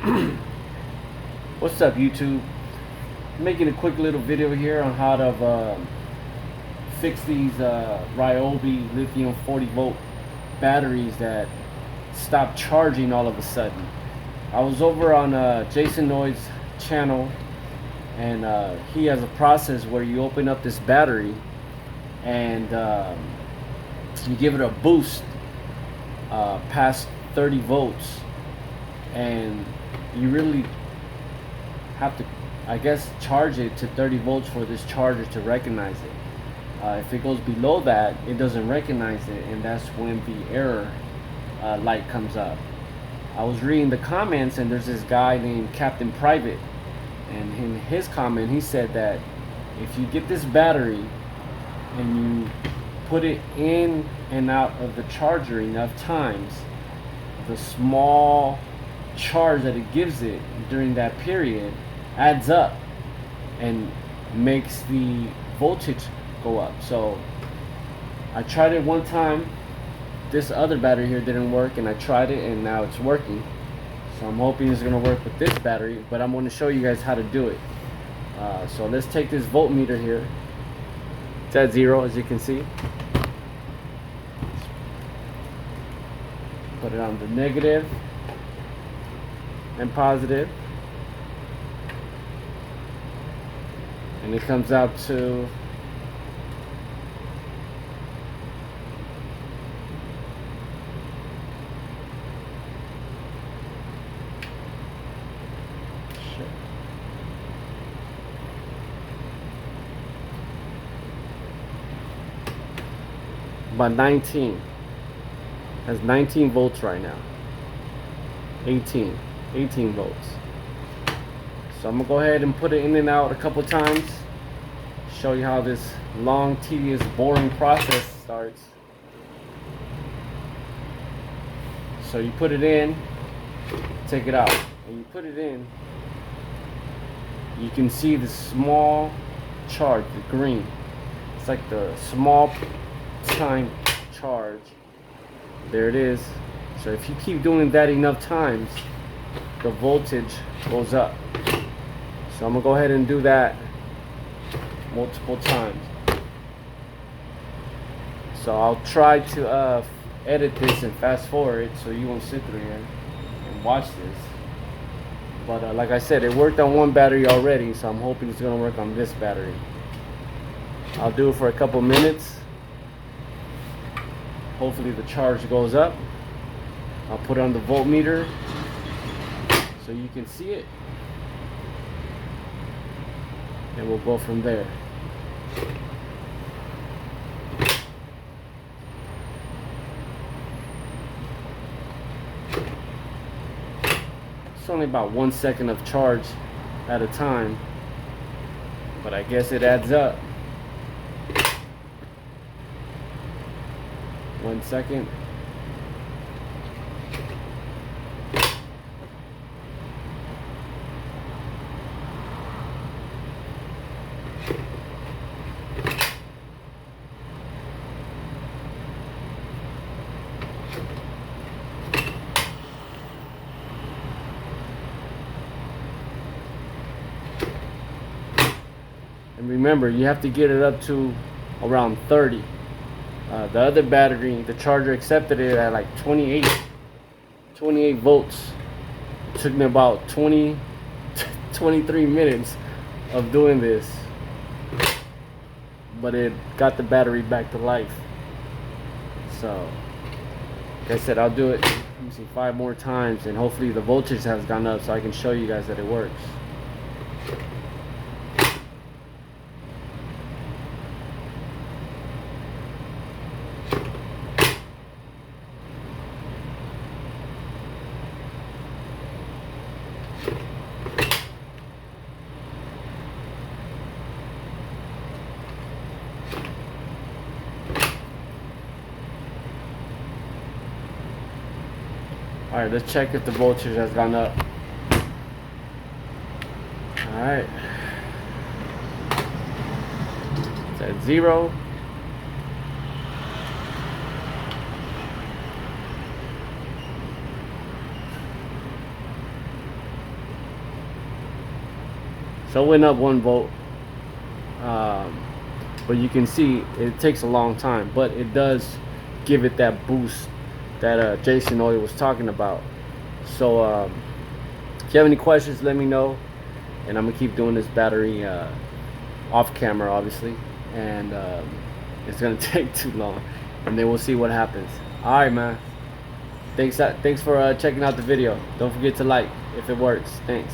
What's up, YouTube? Making a quick little video here on how to fix these Ryobi lithium 40 volt batteries that stop charging all of a sudden. I was over on Jasonoid's channel, and he has a process where you open up this battery and you give it a boost past 30 volts, and you really have to, I guess, charge it to 30 volts for this charger to recognize it. If it goes below that, it doesn't recognize it, and that's when the error light comes up. I was reading the comments, and there's this guy named Captain Private, and in his comment he said that if you get this battery and you put it in and out of the charger enough times, the small charge that it gives it during that period adds up and makes the voltage go up. So I tried it one time. This other battery here didn't work, and I tried it and now it's working. So I'm hoping it's going to work with this battery, but I'm going to show you guys how to do it. So let's take this voltmeter here. It's at 0, as you can see. Put it on the negative and positive, and it comes out to about 19. Has 19 volts right now. 18 volts. So I'm gonna go ahead and put it in and out a couple times, show you how this long, tedious, boring process starts. So you put it in, take it out, and you put it in, you can see the small charge, the green. It's like the small time charge. There it is. So if you keep doing that enough times, the voltage goes up. So I'm gonna go ahead and do that multiple times. So I'll try to edit this and fast forward so you won't sit through here and watch this. But like I said, it worked on one battery already, so I'm hoping it's gonna work on this battery. I'll do it for a couple minutes. Hopefully the charge goes up. I'll put it on the voltmeter so you can see it, and we'll go from there. It's only about 1 second of charge at a time, but I guess it adds up. 1 second. And remember, you have to get it up to around 30. The other battery, the charger accepted it at like 28 volts. It took me about 23 minutes of doing this, but it got the battery back to life. So like I said, I'll do it, let me see, 5 more times, and hopefully the voltage has gone up so I can show you guys that it works. Alright, let's check if the voltage has gone up. Alright. It's at 0. So it went up 1 volt. But you can see it takes a long time, but it does give it that boost that Jasonoid was talking about. So if you have any questions, let me know, and I'm gonna keep doing this battery off camera, obviously, and it's gonna take too long, and then we'll see what happens. All right, man. Thanks for checking out the video. Don't forget to like if it works. Thanks.